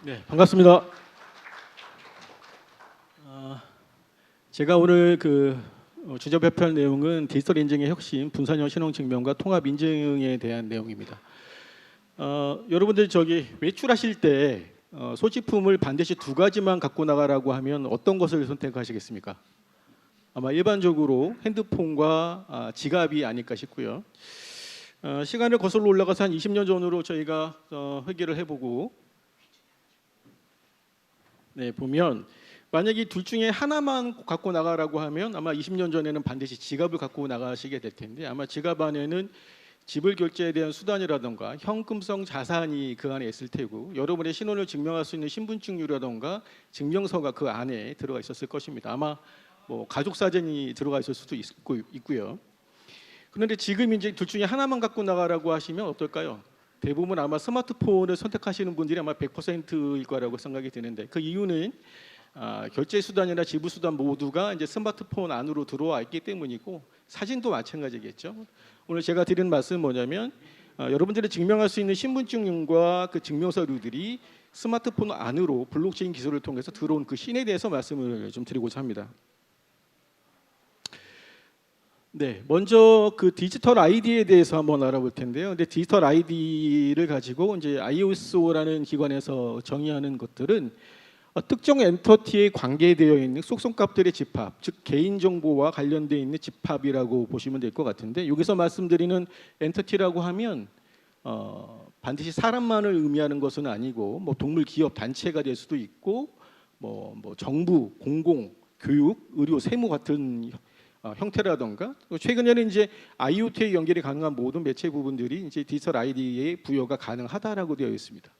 네, 반갑습니다. 제가 오늘 주제 발표할 내용은 디지털 인증의 혁신, 분산형 신원 증명과 통합 인증에 대한 내용입니다. 여러분들 외출하실 때 소지품을 반드시 두 가지만 갖고 나가라고 하면 어떤 것을 선택하시겠습니까? 아마 일반적으로 핸드폰과 지갑이 아닐까 싶고요. 시간을 거슬러 올라가서 한 20년 전으로 저희가 회귀를 해보고 보면 만약에 둘 중에 하나만 갖고 나가라고 하면 아마 20년 전에는 반드시 지갑을 갖고 나가시게 될 텐데, 아마 지갑 안에는 지불 결제에 대한 수단이라던가 현금성 자산이 그 안에 있을 테고, 여러분의 신원을 증명할 수 있는 신분증이라던가 증명서가 그 안에 들어가 있었을 것입니다. 아마 가족 사진이 들어가 있을 수도 있고요. 그런데 지금 이제 둘 중에 하나만 갖고 나가라고 하시면 어떨까요? 대부분 아마 스마트폰을 선택하시는 분들이 아마 100%일 거라고 생각이 드는데, 그 이유는 결제 수단이나 지불 수단 모두가 이제 스마트폰 안으로 들어와 있기 때문이고, 사진도 마찬가지겠죠. 오늘 제가 드리는 말씀은 뭐냐면, 여러분들이 증명할 수 있는 신분증과 그 증명서류들이 스마트폰 안으로 블록체인 기술을 통해서 들어온 그 신에 대해서 말씀을 좀 드리고자 합니다. 네, 먼저 그 디지털 아이디에 대해서 한번 알아볼 텐데요. 근데 디지털 아이디를 가지고 이제 ISO라는 기관에서 정의하는 것들은 특정 엔터티에 관계되어 있는 속성값들의 집합, 즉 개인 정보와 관련되어 있는 집합이라고 보시면 될 것 같은데, 여기서 말씀드리는 엔터티라고 하면 반드시 사람만을 의미하는 것은 아니고, 동물, 기업, 단체가 될 수도 있고, 정부, 공공, 교육, 의료, 세무 같은 형태라던가, 최근에는 이제 IoT에 연결이 가능한 모든 매체 부분들이 이제 디지털 아이디에 부여가 가능하다라고 되어 있습니다.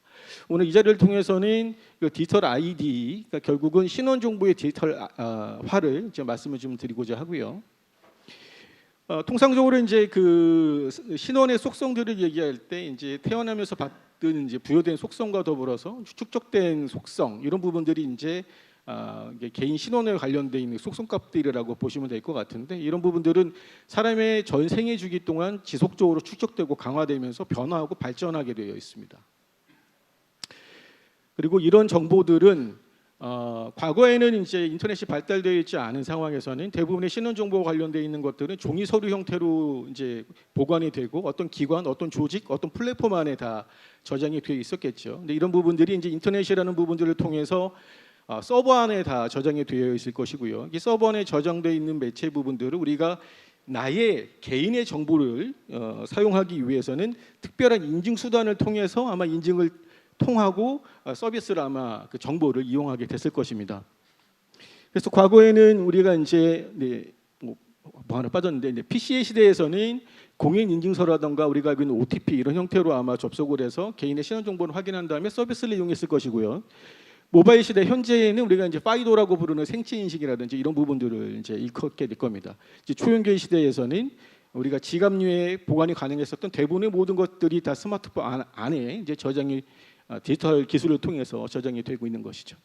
오늘 이 자리를 통해서는 그 디지털 아이디, 그러니까 결국은 신원 정보의 디지털화를 이제 말씀을 좀 드리고자 하고요. 통상적으로 이제 그 신원의 속성들을 얘기할 때 이제 태어나면서 받은 이제 부여된 속성과 더불어서 축적된 속성, 이런 부분들이 이제 개인 신원에 관련돼 있는 속성값들이라고 보시면 될 것 같은데, 이런 부분들은 사람의 전생애 주기 동안 지속적으로 축적되고 강화되면서 변화하고 발전하게 되어 있습니다. 그리고 이런 정보들은 과거에는 이제 인터넷이 발달되어 있지 않은 상황에서는 대부분의 신원 정보와 관련되어 있는 것들은 종이 서류 형태로 이제 보관이 되고 어떤 기관, 어떤 조직, 어떤 플랫폼 안에 다 저장이 되어 있었겠죠. 근데 이런 부분들이 이제 인터넷이라는 부분들을 통해서 서버 안에 다 저장이 되어 있을 것이고요. 이 서버 안에 저장되어 있는 매체 부분들을 우리가 나의 개인의 정보를 사용하기 위해서는 특별한 인증 수단을 통해서 아마 인증을 통하고 서비스를 아마 그 정보를 이용하게 됐을 것입니다. 그래서 과거에는 우리가 이제 하나 빠졌는데, 이제 PC의 시대에서는 공인 인증서라든가 우리가 알고 있는 OTP 이런 형태로 아마 접속을 해서 개인의 신원 정보를 확인한 다음에 서비스를 이용했을 것이고요. 모바일 시대 현재에는 우리가 이제 파이도라고 부르는 생체 인식이라든지 이런 부분들을 이제 일컫게 될 겁니다. 이제 초연결 시대에서는 우리가 지갑류에 보관이 가능했었던 대부분의 모든 것들이 다 스마트폰 안에 이제 저장이 디지털 기술을 통해서 저장이 되고 있는 것이죠.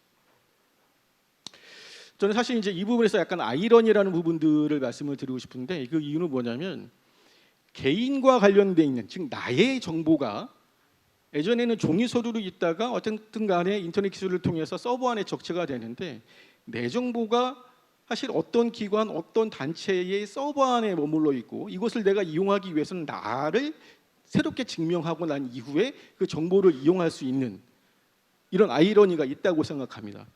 저는 사실 이제 이 부분에서 약간 아이러니라는 부분들을 말씀을 드리고 싶은데, 그 이유는 뭐냐면, 개인과 관련돼 있는, 즉 나의 정보가 예전에는 종이 서류로 있다가 어쨌든 간에 인터넷 기술을 통해서 서버 안에 적체가 되는데, 내 정보가 사실 어떤 기관, 어떤 단체의 서버 안에 머물러 있고, 이것을 내가 이용하기 위해서는 나를 새롭게 증명하고 난 이후에 그 정보를 이용할 수 있는 이런 아이러니가 있다고 생각합니다.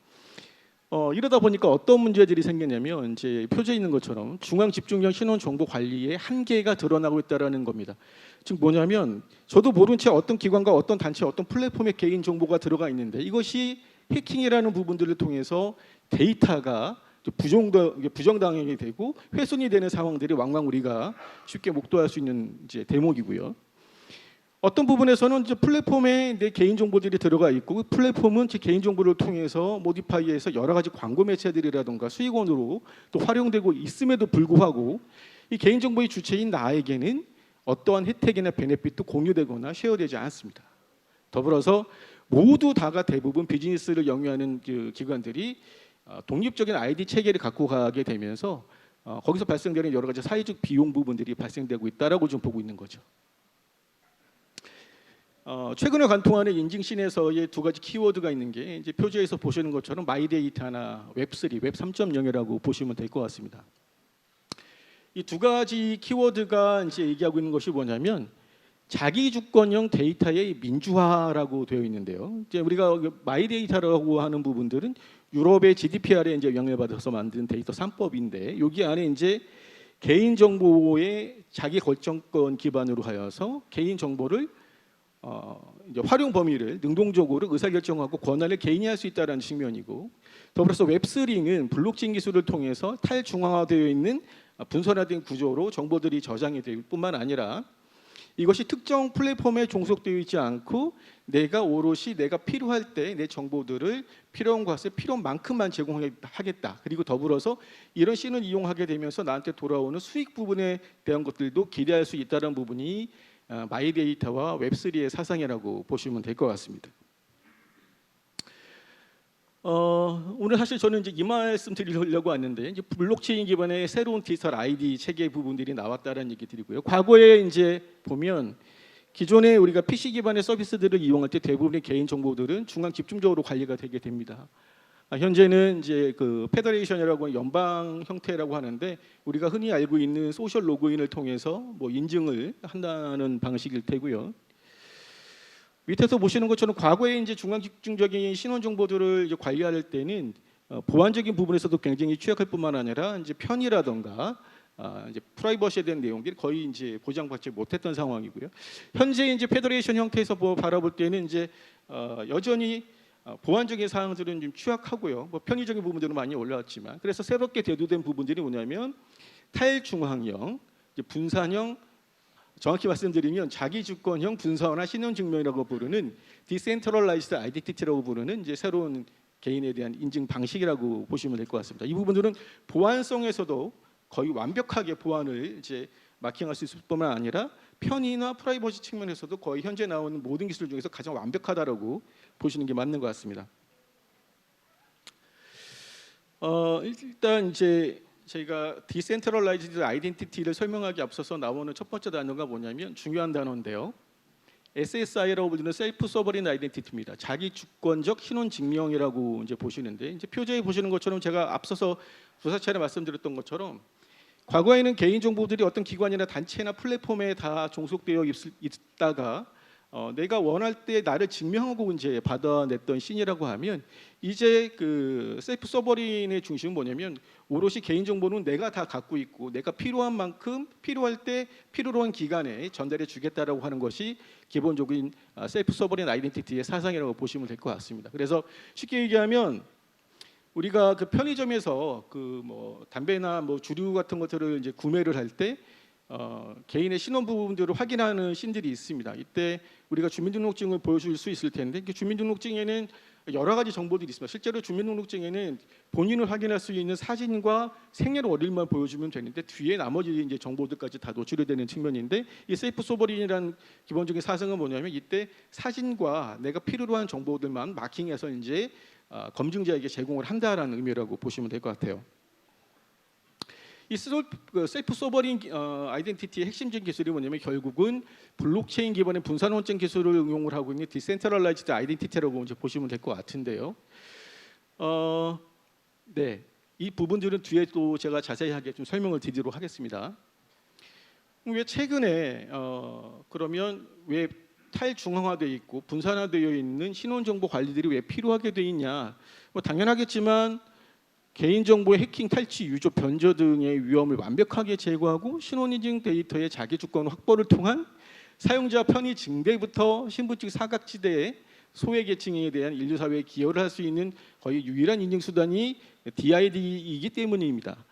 이러다 보니까 어떤 문제들이 생겼냐면, 이제 표지에 있는 것처럼 중앙 집중형 신원 정보 관리의 한계가 드러나고 있다라는 겁니다. 즉 뭐냐면, 저도 모른 채 어떤 기관과 어떤 단체, 어떤 플랫폼에 개인 정보가 들어가 있는데, 이것이 해킹이라는 부분들을 통해서 데이터가 부정당하게 되고 훼손이 되는 상황들이 왕왕 우리가 쉽게 목도할 수 있는 이제 대목이고요. 어떤 부분에서는 이제 플랫폼에 내 개인 정보들이 들어가 있고, 그 플랫폼은 제 개인 정보를 통해서 모디파이해서 여러 가지 광고 매체들이라든가 수익원으로 또 활용되고 있음에도 불구하고, 이 개인 정보의 주체인 나에게는 어떠한 혜택이나 베네핏도 공유되거나 쉐어되지 않습니다. 더불어서 모두 다가 대부분 비즈니스를 영위하는 그 기관들이 독립적인 아이디 체계를 갖고 가게 되면서 거기서 발생되는 여러 가지 사회적 비용 부분들이 발생되고 있다라고 좀 보고 있는 거죠. 최근에 관통하는 인증신에서의 두 가지 키워드가 있는 게 이제 표지에서 보시는 것처럼 마이데이터나 웹3, 웹 3.0이라고 보시면 될 것 같습니다. 이 두 가지 키워드가 이제 얘기하고 있는 것이 뭐냐면 자기 주권형 데이터의 민주화라고 되어 있는데요. 이제 우리가 마이데이터라고 하는 부분들은 유럽의 GDPR에 이제 영향을 받아서 만든 데이터 3법인데 여기 안에 이제 개인 정보의 자기 결정권 기반으로 하여서 개인 정보를 이제 활용 범위를 능동적으로 의사결정하고 권한을 개인이 할 수 있다는 측면이고, 더불어서 웹3는 블록체인 기술을 통해서 탈중앙화되어 있는 분산화된 구조로 정보들이 저장이 될 뿐만 아니라 이것이 특정 플랫폼에 종속되어 있지 않고 내가 오롯이 내가 필요할 때 내 정보들을 필요한 것에 필요한 만큼만 제공하겠다. 그리고 더불어서 이런 C는 이용하게 되면서 나한테 돌아오는 수익 부분에 대한 것들도 기대할 수 있다는 부분이 마이데이터와 웹3의 사상이라고 보시면 될 것 같습니다. 오늘 사실 저는 이제 이 말씀 드리려고 왔는데 이제 블록체인 기반의 새로운 디지털 ID 체계 부분들이 나왔다는 얘기 드리고요. 과거에 이제 보면 기존에 우리가 PC 기반의 서비스들을 이용할 때 대부분의 개인 정보들은 중앙 집중적으로 관리가 되게 됩니다. 현재는 이제 그 페더레이션이라고 하는 연방 형태라고 하는데 우리가 흔히 알고 있는 소셜 로그인을 통해서 뭐 인증을 한다는 방식일 테고요. 밑에서 보시는 것처럼 과거에 이제 중앙 집중적인 신원 정보들을 이제 관리할 때는 보안적인 부분에서도 굉장히 취약할 뿐만 아니라 이제 편의라던가 이제 프라이버시에 대한 내용들이 거의 이제 보장받지 못했던 상황이고요. 현재 이제 페더레이션 형태에서 바라볼 때는 이제 여전히 보안적인 사항들은 좀 취약하고요. 뭐 편의적인 부분들은 많이 올라왔지만 그래서 새롭게 대두된 부분들이 뭐냐면 탈중앙형, 이제 분산형, 정확히 말씀드리면 자기 주권형 분산화 신원 증명이라고 부르는 디센트럴라이즈드 아이덴티티라고 부르는 이제 새로운 개인에 대한 인증 방식이라고 보시면 될 것 같습니다. 이 부분들은 보안성에서도 거의 완벽하게 보안을 이제 마킹할 수 있을 뿐만 아니라 편의나 프라이버시 측면에서도 거의 현재 나오는 모든 기술 중에서 가장 완벽하다라고 보시는 게 맞는 것 같습니다. 일단 이제 저희가 디센트럴라이즈드 아이덴티티를 설명하기 앞서서 나오는 첫 번째 단어가 뭐냐면 중요한 단어인데요. SSI라고 불리는 셀프 서버린 아이덴티티입니다. 자기 주권적 신원 증명이라고 이제 보시는데 이제 표제에 보시는 것처럼 제가 앞서서 두세 차례 말씀드렸던 것처럼 과거에는 개인 정보들이 어떤 기관이나 단체나 플랫폼에 다 종속되어 있다가 내가 원할 때 나를 증명하고 이제 받아냈던 씬이라고 하면 이제 그 셀프 서버린의 중심은 뭐냐면 오롯이 개인 정보는 내가 다 갖고 있고 내가 필요한 만큼 필요할 때 필요로 한 기간에 전달해 주겠다라고 하는 것이 기본적인 셀프 서버린 아이덴티티의 사상이라고 보시면 될 것 같습니다. 그래서 쉽게 얘기하면 우리가 그 편의점에서 그 뭐 담배나 뭐 주류 같은 것들을 이제 구매를 할 때 개인의 신원 부분들을 확인하는 씬들이 있습니다. 이때 우리가 주민등록증을 보여줄 수 있을 텐데 그 주민등록증에는 여러 가지 정보들이 있습니다. 실제로 주민등록증에는 본인을 확인할 수 있는 사진과 생년 월일만 보여주면 되는데 뒤에 나머지 이제 정보들까지 다 노출이 되는 측면인데 이 세이프 소버린이라는 기본적인 사상은 뭐냐면 이때 사진과 내가 필요로 한 정보들만 마킹해서 이제 검증자에게 제공을 한다라는 의미라고 보시면 될 것 같아요. 이 셀프 소버린 아이덴티티의 핵심적인 기술이 뭐냐면 결국은 블록체인 기반의 분산원증 기술을 응용을 하고 있는 디센트럴라이즈드 아이덴티티라고 이제 보시면 될 것 같은데요. 네, 이 부분들은 뒤에 또 제가 자세하게 좀 설명을 드리도록 하겠습니다. 왜 최근에 그러면 왜 탈중앙화되어 있고 분산화되어 있는 신원정보 관리들이 왜 필요하게 돼 있냐? 뭐 당연하겠지만 개인정보의 해킹, 탈취, 유조, 변조 등의 위험을 완벽하게 제거하고 신원인증 데이터의 자기주권 확보를 통한 사용자 편의 증대부터 신분증 사각지대의 소외계층에 대한 인류사회에 기여를 할 수 있는 거의 유일한 인증수단이 DID이기 때문입니다.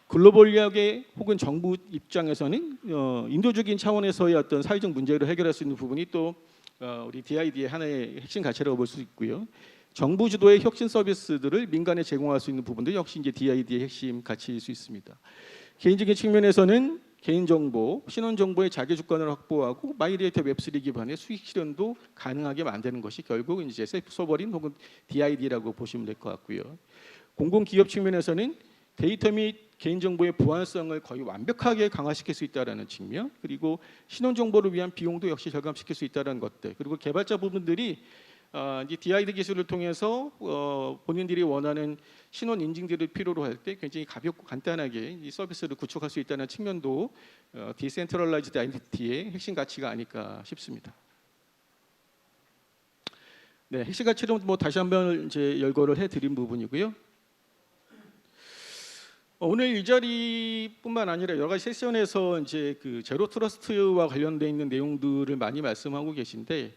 글로벌리하게 혹은 정부 입장에서는 인도적인 차원에서의 어떤 사회적 문제를 해결할 수 있는 부분이 또 우리 DID의 하나의 핵심 가치라고 볼 수 있고요. 정부 주도의 혁신 서비스들을 민간에 제공할 수 있는 부분도 역시 이제 DID의 핵심 가치일 수 있습니다. 개인적인 측면에서는 개인정보, 신원정보의 자기주권을 확보하고 마이데이터 웹3 기반의 수익 실현도 가능하게 만드는 것이 결국 이제 셀프 서버린 혹은 DID라고 보시면 될 것 같고요. 공공기업 측면에서는 데이터 및 개인정보의 보안성을 거의 완벽하게 강화시킬 수 있다는 측면, 그리고 신원 정보를 위한 비용도 역시 절감시킬 수 있다는 것들, 그리고 개발자 부분들이 이제 DID 기술을 통해서 본인들이 원하는 신원 인증들을 필요로 할 때 굉장히 가볍고 간단하게 이 서비스를 구축할 수 있다는 측면도 디센트럴라이즈드 아이덴티티의 핵심 가치가 아닐까 싶습니다. 네, 핵심 가치는 뭐 다시 한번 이제 열거를 해드린 부분이고요. 오늘 이 자리뿐만 아니라 여러 가지 세션에서 이제 그 제로 트러스트와 관련돼 있는 내용들을 많이 말씀하고 계신데,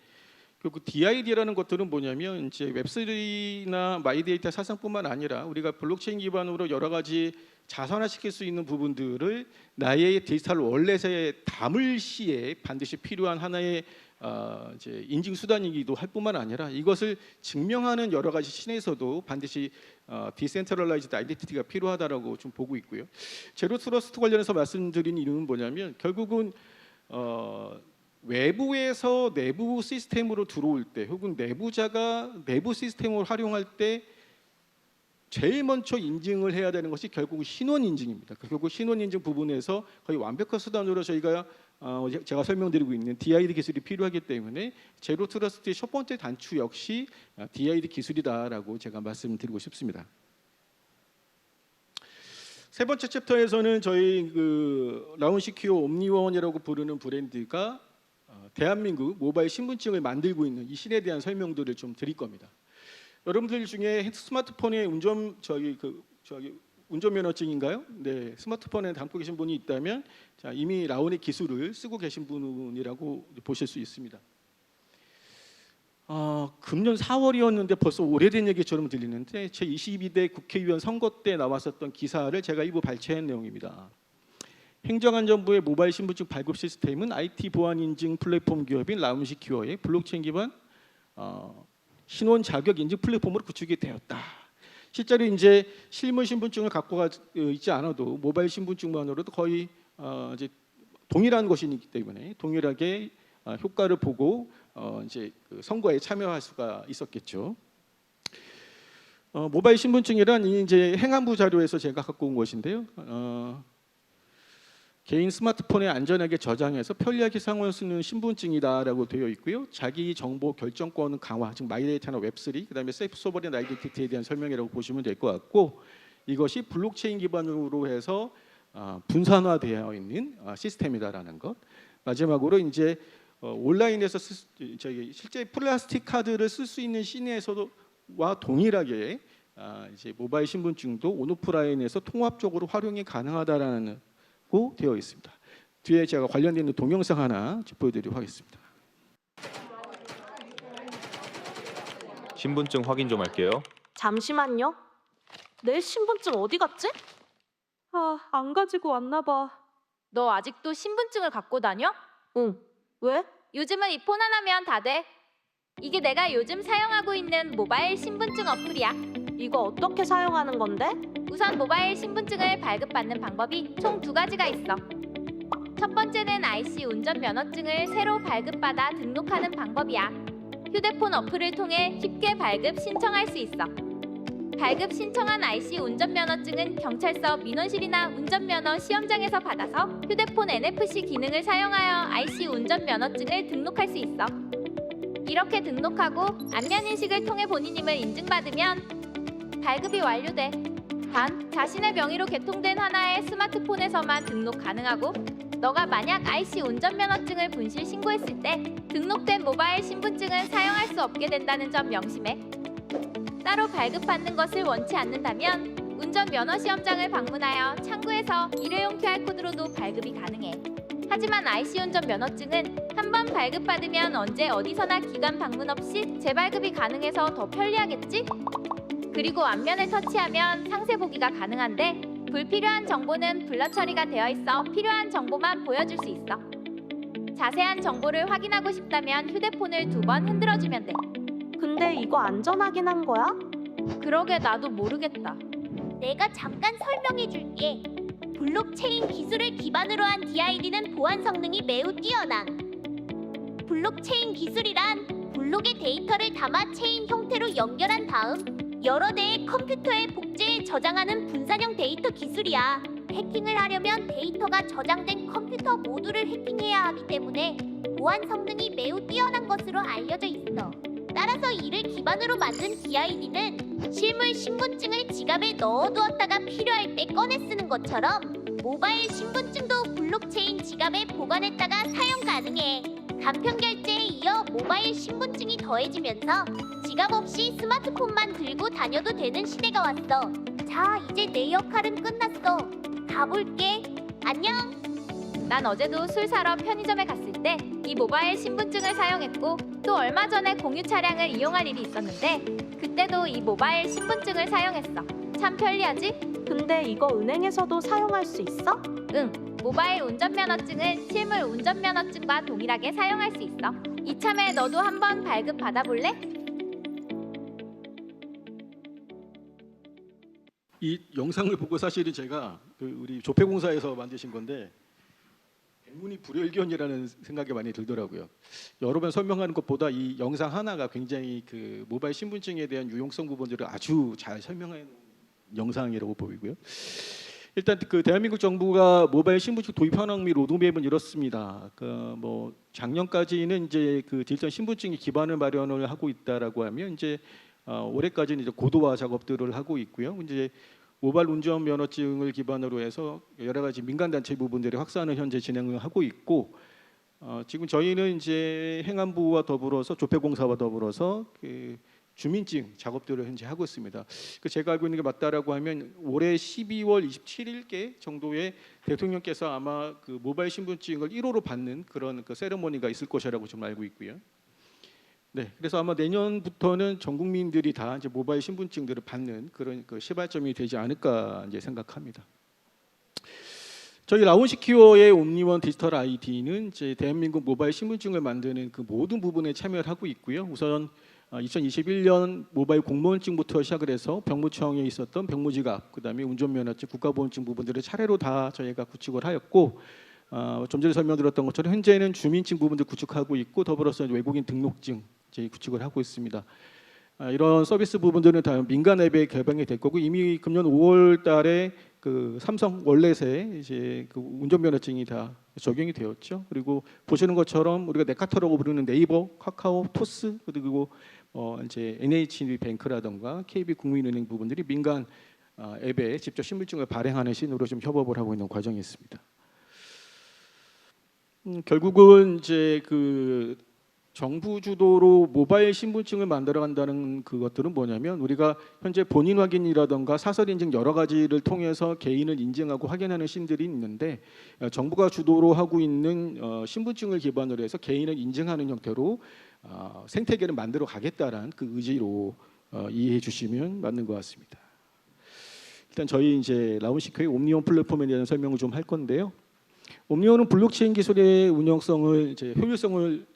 그 DID라는 것들은 뭐냐면 이제 웹3나 마이데이터 사상뿐만 아니라 우리가 블록체인 기반으로 여러 가지 자산화시킬 수 있는 부분들을 나의 디지털 월렛에 담을 시에 반드시 필요한 하나의 이제 인증 수단이기도 할 뿐만 아니라 이것을 증명하는 여러 가지 신에서도 반드시 디센트럴라이즈드 아이덴티티가 필요하다라고 좀 보고 있고요. 제로 트러스트 관련해서 말씀드린 이유는 뭐냐면 결국은 외부에서 내부 시스템으로 들어올 때 혹은 내부자가 내부 시스템을 활용할 때 제일 먼저 인증을 해야 되는 것이 결국 신원 인증입니다. 결국 신원 인증 부분에서 거의 완벽한 수단으로 저희가 제가 설명드리고 있는 DID 기술이 필요하기 때문에 제로 트러스트의 첫 번째 단추 역시 DID 기술이다라고 제가 말씀드리고 싶습니다. 세 번째 챕터에서는 저희 그 라운시큐어 옴니원이라고 부르는 브랜드가 대한민국 모바일 신분증을 만들고 있는 이 신에 대한 설명들을 좀 드릴 겁니다. 여러분들 중에 스마트폰에 운전면허증인가요? 네, 스마트폰에 담고 계신 분이 있다면 자, 이미 라온의 기술을 쓰고 계신 분이라고 보실 수 있습니다. 금년 4월이었는데 벌써 오래된 얘기처럼 들리는데 제 22대 국회의원 선거 때 나왔었던 기사를 제가 일부 발췌한 내용입니다. 행정안전부의 모바일 신분증 발급 시스템은 IT 보안 인증 플랫폼 기업인 라운시큐어의 블록체인 기반 신원 자격 인증 플랫폼으로 구축이 되었다. 실제로 이제 실물 신분증을 갖고 있지 않아도 모바일 신분증만으로도 거의 이제 동일한 것이기 때문에 동일하게 효과를 보고 이제 그 선거에 참여할 수가 있었겠죠. 모바일 신분증이란 이제 행안부 자료에서 제가 갖고 온 것인데요. 개인 스마트폰에 안전하게 저장해서 편리하게 사용할 수 있는 신분증이다라고 되어 있고요. 자기 정보 결정권 강화, 즉 마이데이터나 웹3, 그다음에 셀프 소버린 아이덴티티에 대한 설명이라고 보시면 될 것 같고, 이것이 블록체인 기반으로 해서 분산화되어 있는 시스템이다라는 것. 마지막으로 이제 온라인에서 실제 플라스틱 카드를 쓸 수 있는 시내에서와 동일하게 이제 모바일 신분증도 온오프라인에서 통합적으로 활용이 가능하다라는 고 되어 있습니다. 뒤에 제가 관련된 동영상 하나 보여드리도록 하겠습니다. 신분증 확인 좀 할게요. 잠시만요. 내 신분증 어디 갔지? 안 가지고 왔나 봐. 너 아직도 신분증을 갖고 다녀? 응. 왜? 요즘은 이 폰 하나면 다 돼. 이게 내가 요즘 사용하고 있는 모바일 신분증 어플이야. 이거 어떻게 사용하는 건데? 우선 모바일 신분증을 발급받는 방법이 총 2가지가 있어. 첫 번째는 IC 운전면허증을 새로 발급받아 등록하는 방법이야. 휴대폰 어플을 통해 쉽게 발급 신청할 수 있어. 발급 신청한 IC 운전면허증은 경찰서 민원실이나 운전면허 시험장에서 받아서 휴대폰 NFC 기능을 사용하여 IC 운전면허증을 등록할 수 있어. 이렇게 등록하고 안면인식을 통해 본인임을 인증받으면 발급이 완료돼. 단, 자신의 명의로 개통된 하나의 스마트폰에서만 등록 가능하고, 너가 만약 IC 운전면허증을 분실 신고했을 때 등록된 모바일 신분증은 사용할 수 없게 된다는 점 명심해. 따로 발급받는 것을 원치 않는다면 운전면허 시험장을 방문하여 창구에서 일회용 QR코드로도 발급이 가능해. 하지만 IC 운전면허증은 한번 발급받으면 언제 어디서나 기관 방문 없이 재발급이 가능해서 더 편리하겠지? 그리고 앞면을 터치하면 상세 보기가 가능한데 불필요한 정보는 블러 처리가 되어 있어 필요한 정보만 보여줄 수 있어. 자세한 정보를 확인하고 싶다면 휴대폰을 2번 흔들어주면 돼. 근데 이거 안전 확인한 거야? 그러게 나도 모르겠다. 내가 잠깐 설명해 줄게. 블록체인 기술을 기반으로 한 DID는 보안 성능이 매우 뛰어나. 블록체인 기술이란 블록의 데이터를 담아 체인 형태로 연결한 다음 여러 대의 컴퓨터에 복제해 저장하는 분산형 데이터 기술이야. 해킹을 하려면 데이터가 저장된 컴퓨터 모두를 해킹해야 하기 때문에 보안 성능이 매우 뛰어난 것으로 알려져 있어. 따라서 이를 기반으로 만든 DID는 실물 신분증을 지갑에 넣어두었다가 필요할 때 꺼내 쓰는 것처럼 모바일 신분증도 블록체인 지갑에 보관했다가 사용 가능해. 간편 결제에 이어 모바일 신분증이 더해지면서 지갑 없이 스마트폰만 들고 다녀도 되는 시대가 왔어. 자, 이제 내 역할은 끝났어. 가볼게. 안녕. 난 어제도 술 사러 편의점에 갔을 때 이 모바일 신분증을 사용했고 또 얼마 전에 공유 차량을 이용할 일이 있었는데 그때도 이 모바일 신분증을 사용했어. 참 편리하지? 근데 이거 은행에서도 사용할 수 있어? 응. 모바일 운전면허증은 실물 운전면허증과 동일하게 사용할 수 있어. 이참에 너도 한번 발급 받아볼래? 이 영상을 보고 사실은 제가 우리 조폐공사에서 만드신 건데 백문이 불여일견이라는 생각이 많이 들더라고요. 여러 번 설명하는 것보다 이 영상 하나가 굉장히 그 모바일 신분증에 대한 유용성 부분들을 아주 잘 설명한 영상이라고 보이고요. 일단 그 대한민국 정부가 모바일 신분증 도입 현황 및 로드맵은 이렇습니다. 뭐 작년까지는 이제 그 디지털 신분증이 기반을 마련을 하고 있다라고 하면 이제 올해까지는 이제 고도화 작업들을 하고 있고요. 이제 모바일 운전 면허증을 기반으로 해서 여러 가지 민간 단체 부분들이 확산을 현재 진행을 하고 있고 지금 저희는 이제 행안부와 더불어서 조폐공사와 더불어서 그 주민증 작업들을 현재 하고 있습니다. 제가 알고 있는 게 맞다라고 하면 올해 12월 27일께 정도에 대통령께서 아마 그 모바일 신분증을 1호로 받는 그런 그 세레모니가 있을 것이라고 좀 알고 있고요. 네, 그래서 아마 내년부터는 전 국민들이 다 이제 모바일 신분증들을 받는 그런 그 시발점이 되지 않을까 이제 생각합니다. 저희 라운시큐어의 옴니원 디지털 아이디는 이제 대한민국 모바일 신분증을 만드는 그 모든 부분에 참여를 하고 있고요. 우선 2021년 모바일 공무원증부터 시작을 해서 병무청에 있었던 병무지갑, 그다음에 운전면허증, 국가보험증 부분들을 차례로 다 저희가 구축을 하였고 좀 전에 설명드렸던 것처럼 현재는 주민증 부분들 구축하고 있고 더불어서 외국인 등록증 저희 구축을 하고 있습니다. 이런 서비스 부분들은 다 민간 앱에 개방이 될 거고 이미 금년 5월달에 그 삼성 월렛에 이제 그 운전면허증이 다 적용이 되었죠. 그리고 보시는 것처럼 우리가 네카터라고 부르는 네이버, 카카오, 토스 그리고 이제 NH뱅크라든가 KB국민은행 부분들이 민간 앱에 직접 신분증을 발행하는 신으로 좀 협업을 하고 있는 과정이 있습니다. 결국은 이제 그 정부 주도로 모바일 신분증을 만들어간다는 그것들은 뭐냐면 우리가 현재 본인 확인이라든가 사설 인증 여러 가지를 통해서 개인을 인증하고 확인하는 신들이 있는데 정부가 주도로 하고 있는 신분증을 기반으로 해서 개인을 인증하는 형태로 생태계를 만들어 가겠다라는 그 의지로 이해해 주시면 맞는 것 같습니다. 일단 저희 이제 라운시큐의 옴니온 플랫폼에 대한 설명을 좀 할 건데요. 옴니온은 블록체인 기술의 운영성을 이제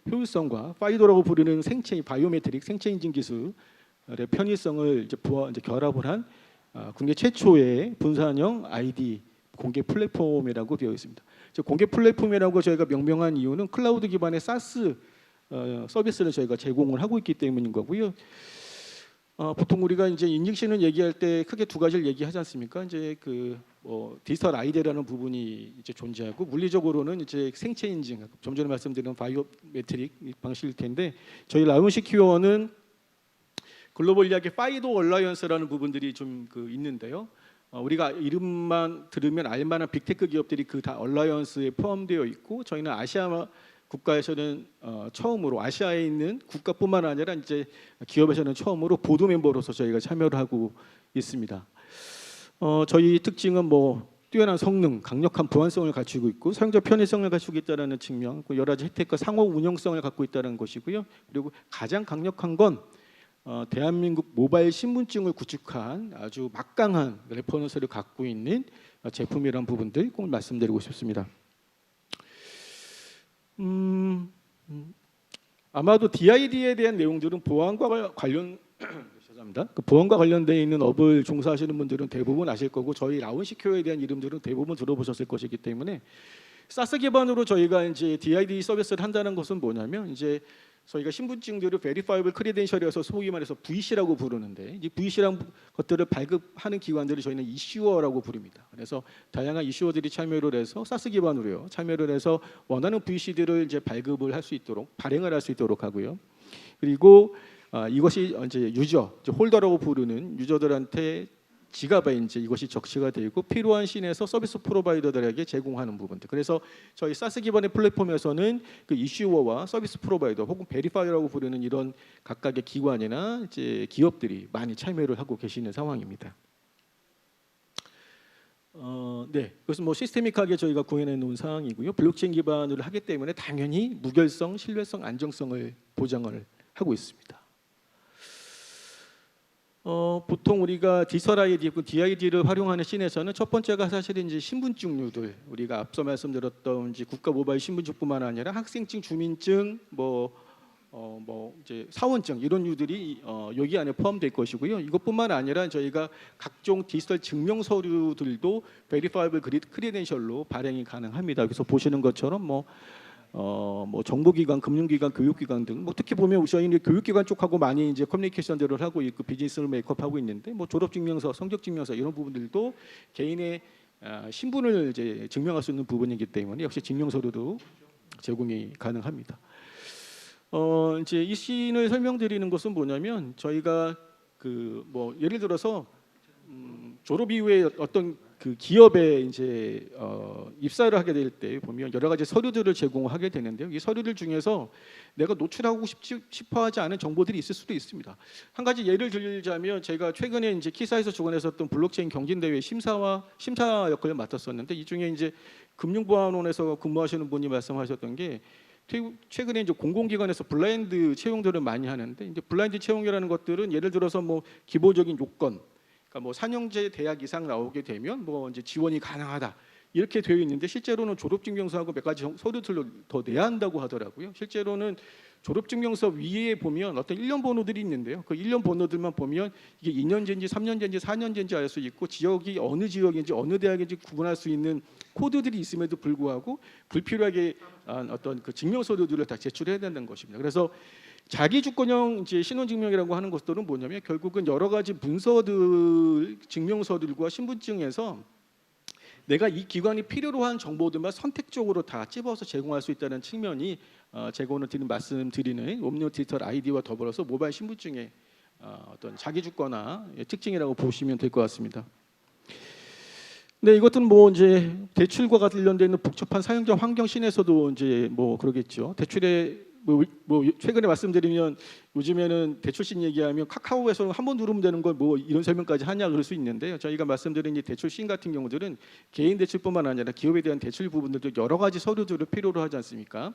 효율성과 파이도라고 부르는 생체 바이오메트릭 생체 인증 기술의 편의성을 이제 결합을 한 국내 최초의 분산형 ID 공개 플랫폼이라고 되어 있습니다. 공개 플랫폼이라고 저희가 명명한 이유는 클라우드 기반의 SaaS 서비스를 저희가 제공을 하고 있기 때문인 거고요. 보통 우리가 이제 인증신을 얘기할 때 크게 두 가지를 얘기하지 않습니까? 이제 그 디지털 아이디라는 부분이 이제 존재하고 물리적으로는 이제 생체 인증, 좀 전에 말씀드린 바이오메트릭 방식일 텐데 저희 라운시큐어는 글로벌 이야기 파이도 얼라이언스라는 부분들이 좀 그 있는데요. 우리가 이름만 들으면 알만한 빅테크 기업들이 그 다 얼라이언스에 포함되어 있고 저희는 아시아 국가에서는 처음으로 아시아에 있는 국가뿐만 아니라 이제 기업에서는 처음으로 보드 멤버로서 저희가 참여를 하고 있습니다. 저희 특징은 뭐 뛰어난 성능, 강력한 보안성을 갖추고 있고 사용자 편의성을 갖추고 있다는 측면, 여러 가지 혜택과 상호 운영성을 갖고 있다는 것이고요. 그리고 가장 강력한 건 대한민국 모바일 신분증을 구축한 아주 막강한 레퍼런스를 갖고 있는 제품이라는 부분들 꼭 말씀드리고 싶습니다. 아마도 DID에 대한 내용들은 보안과 관련 죄송합니다. 그 보안과 관련되어 있는 업을 종사하시는 분들은 대부분 아실 거고 저희 라운시큐어에 대한 이름들은 대부분 들어보셨을 것이기 때문에 사스 기반으로 저희가 이제 DID 서비스를 한다는 것은 뭐냐면 이제 저희가 신분증들을 Verifiable Credential이어서 소위 말해서 VC라고 부르는데 이 VC라는 것들을 발급하는 기관들을 저희는 이슈어라고 부릅니다. 그래서 다양한 이슈어들이 참여를 해서 사스 기반으로요. 참여를 해서 원하는 VC들을 이제 발급을 할 수 있도록 발행을 할 수 있도록 하고요. 그리고 이것이 이제 유저, 이제 홀더라고 부르는 유저들한테 지갑에 이제 이것이 적시가 되고 필요한 씬에서 서비스 프로바이더들에게 제공하는 부분들. 그래서 저희 사스 기반의 플랫폼에서는 그 이슈어와 서비스 프로바이더 혹은 베리파이어라고 부르는 이런 각각의 기관이나 이제 기업들이 많이 참여를 하고 계시는 상황입니다. 네, 그것은 뭐 시스테믹하게 저희가 구현해 놓은 상황이고요. 블록체인 기반으로 하기 때문에 당연히 무결성, 신뢰성, 안정성을 보장을 하고 있습니다. 보통 우리가 디지털 아이디, DID를 활용하는 씬에서는 첫 번째가 사실은 이제 신분증류들, 우리가 앞서 말씀드렸던 이제 국가 모바일 신분증뿐만 아니라 학생증, 주민증, 뭐 이제 사원증 이런 류들이 여기 안에 포함될 것이고요. 이것뿐만 아니라 저희가 각종 디지털 증명 서류들도 Verifiable Credential로 발행이 가능합니다. 그래서 보시는 것처럼 뭐 정보기관, 금융기관, 교육기관 등 뭐 특히 보면 저희는 교육기관 쪽하고 많이 이제 커뮤니케이션들을 하고 있고 비즈니스를 메이크업하고 있는데 뭐 졸업증명서, 성적증명서 이런 부분들도 개인의 신분을 이제 증명할 수 있는 부분이기 때문에 역시 증명서류도 제공이 가능합니다. 이제 이 씬을 설명드리는 것은 뭐냐면 저희가 그 뭐 예를 들어서 졸업 이후에 어떤 그 기업에 이제 입사를 하게 될 때 보면 여러 가지 서류들을 제공하게 되는데요. 이 서류들 중에서 내가 노출하고 싶어하지 않은 정보들이 있을 수도 있습니다. 한 가지 예를 들자면 제가 최근에 이제 키사에서 주관했었던 블록체인 경진대회 심사 역할을 맡았었는데 이 중에 이제 금융보안원에서 근무하시는 분이 말씀하셨던 게 최근에 이제 공공기관에서 블라인드 채용들을 많이 하는데 이제 블라인드 채용이라는 것들은 예를 들어서 뭐 기본적인 요건 그러니까 뭐 4년제 대학 이상 나오게 되면 뭐 이제 지원이 가능하다 이렇게 되어 있는데 실제로는 졸업증명서하고 몇 가지 서류들을 더 내야 한다고 하더라고요. 실제로는 졸업증명서 위에 보면 어떤 1년 번호들이 있는데요. 그 1년 번호들만 보면 이게 2년제인지 3년제인지 4년제인지 알 수 있고 지역이 어느 지역인지 어느 대학인지 구분할 수 있는 코드들이 있음에도 불구하고 불필요하게 어떤 그 증명서류들을 다 제출해야 된다는 것입니다. 그래서 자기 주권형 이제 신원증명이라고 하는 것들은 뭐냐면 결국은 여러 가지 문서들, 증명서들과 신분증에서 내가 이 기관이 필요로 한 정보들만 선택적으로 다 찝어서 제공할 수 있다는 측면이 제가 오늘 말씀드리는 옴니오 디지털 아이디와 더불어서 모바일 신분증의 어떤 자기 주권화 특징이라고 보시면 될 것 같습니다. 네, 이것은 뭐 이제 대출과 관련되어 있는 복잡한 사용자 환경 씬에서도 이제 뭐 그러겠죠. 대출에 뭐 최근에 말씀드리면 요즘에는 대출씬 얘기하면 카카오에서 한 번 누르면 되는 걸 뭐 이런 설명까지 하냐 그럴 수 있는데요. 저희가 말씀드린 이 대출씬 같은 경우들은 개인 대출뿐만 아니라 기업에 대한 대출 부분들도 여러 가지 서류들을 필요로 하지 않습니까?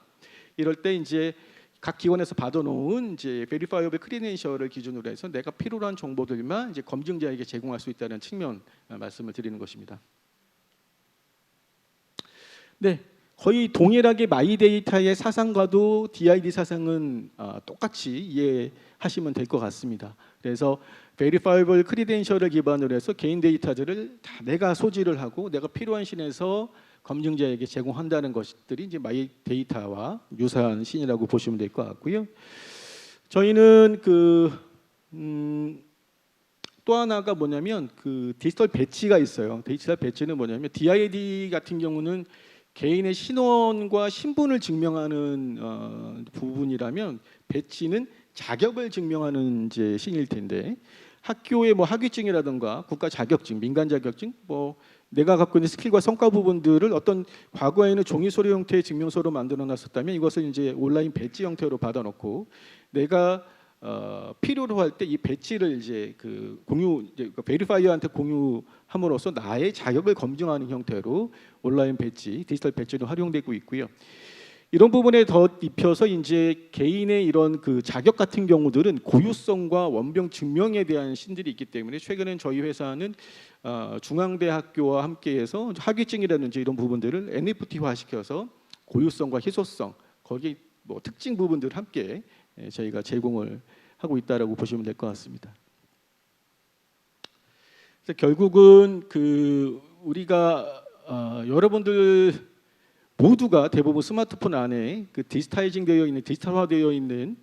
이럴 때 이제 각 기관에서 받아놓은 이제 베리파이어블 크리덴셜을 기준으로 해서 내가 필요로 한 정보들만 이제 검증자에게 제공할 수 있다는 측면 말씀을 드리는 것입니다. 네. 거의 동일하게 마이데이터의 사상과도 DID 사상은 똑같이 이해하시면 될 것 같습니다. 그래서 Verifiable Credential을 기반으로 해서 개인 데이터들을 다 내가 소지를 하고 내가 필요한 씬에서 검증자에게 제공한다는 것들이 이제 마이데이터와 유사한 씬이라고 보시면 될 것 같고요. 저희는 또 하나가 뭐냐면 그 디지털 배지가 있어요. 디지털 배지는 뭐냐면 DID 같은 경우는 개인의 신원과 신분을 증명하는 부분이라면 배지는 자격을 증명하는 이제 신일 텐데 학교의 뭐 학위증이라든가 국가 자격증, 민간 자격증, 뭐 내가 갖고 있는 스킬과 성과 부분들을 어떤 과거에는 종이 서류 형태의 증명서로 만들어놨었다면 이것을 이제 온라인 배지 형태로 받아놓고 내가 필요로 할 때 이 배지를 이제 그 베리파이어한테 공유함으로써 나의 자격을 검증하는 형태로 온라인 배지, 디지털 배지로 활용되고 있고요. 이런 부분에 더 입혀서 이제 개인의 이런 그 자격 같은 경우들은 고유성과 원병 증명에 대한 신들이 있기 때문에 최근에 저희 회사는 중앙대학교와 함께해서 학위증이라든지 이런 부분들을 NFT화 시켜서 고유성과 희소성 거기 뭐 특징 부분들 함께 저희가 제공을 하고 있다라고 보시면 될 것 같습니다. 그래서 결국은 그 우리가 여러분들 모두가 대부분 스마트폰 안에 그 디지털화되어 있는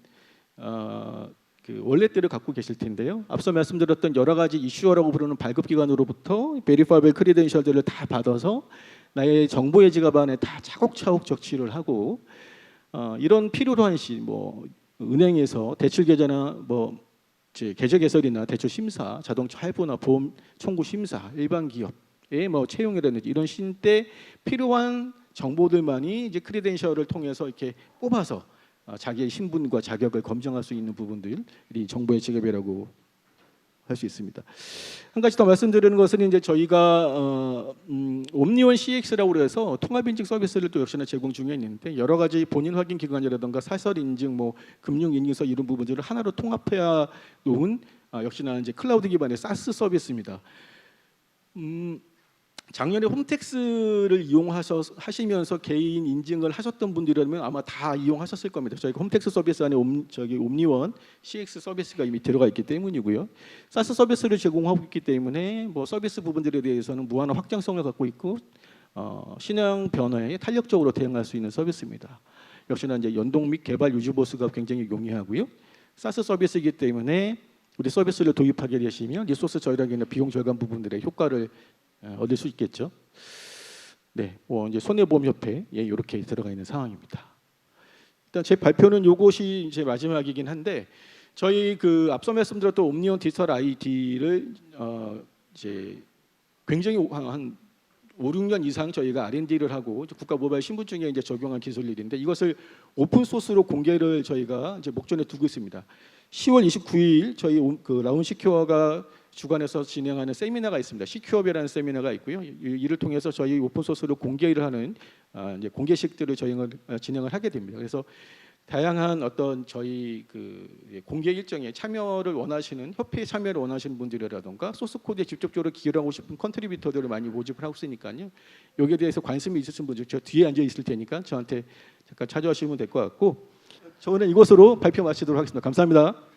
그 월렛들을 갖고 계실 텐데요. 앞서 말씀드렸던 여러 가지 이슈어라고 부르는 발급 기관으로부터 베리파이블 크리덴셜들을 다 받아서 나의 정보의 지갑 안에 다 차곡차곡 적치를 하고 이런 필요로 한 시 뭐 은행에서 대출 계좌나 뭐 계좌 개설이나 대출 심사, 자동차 할부나 보험 청구 심사, 일반 기업의 뭐 채용이라든지 이런 때 필요한 정보들만이 이제 크리덴셜을 통해서 이렇게 뽑아서 자기의 신분과 자격을 검증할 수 있는 부분들이 정보의 지갑이라고 할 수 있습니다. 한 가지 더 말씀드리는 것은 이제 저희가 옴니원 CX라고 해서 통합 인증 서비스를 또 역시나 제공 중에 있는데 여러 가지 본인 확인 기관이라든가 사설 인증, 뭐 금융 인증서 이런 부분들을 하나로 통합해야 놓은 역시나 이제 클라우드 기반의 사스 서비스입니다. 작년에 홈택스를 이용하시면서 개인 인증을 하셨던 분들이라면 아마 다 이용하셨을 겁니다. 저희가 홈택스 서비스 안에 옴니원 CX 서비스가 이미 들어가 있기 때문이고요. 사스 서비스를 제공하고 있기 때문에 뭐 서비스 부분들에 대해서는 무한한 확장성을 갖고 있고 신형 변화에 탄력적으로 대응할 수 있는 서비스입니다. 역시나 이제 연동 및 개발 유지 보수가 굉장히 용이하고요. 사스 서비스이기 때문에 우리 서비스를 도입하게 되시면 리소스 절약이나 비용 절감 부분들의 효과를 얻을 수 있겠죠. 네, 이제 손해보험협회에 이렇게 들어가 있는 상황입니다. 일단 제 발표는 이것이 이제 마지막이긴 한데 저희 그 앞서 말씀드렸던 옴니온 디지털 아이디를 이제 굉장히 한 5, 6년 이상 저희가 R&D를 하고 국가 모바일 신분증에 이제 적용한 기술일인데 이것을 오픈 소스로 공개를 저희가 이제 목전에 두고 있습니다. 10월 29일 저희 그 라운 시큐어가 주관해서 진행하는 세미나가 있습니다. 시큐어이라는 세미나가 있고요. 이를 통해서 저희 오픈 소스로 공개를 하는 이제 공개식들을 진행을 하게 됩니다. 그래서 다양한 어떤 저희 그 공개 일정에 참여를 원하시는 협회에 참여를 원하시는 분들이라든가 소스 코드에 직접적으로 기여하고 싶은 컨트리뷰터들을 많이 모집을 하고 있으니까요. 여기에 대해서 관심이 있으신 분들 저 뒤에 앉아 있을 테니까 저한테 잠깐 찾아오시면 될 것 같고 저는 이것으로 발표 마치도록 하겠습니다. 감사합니다.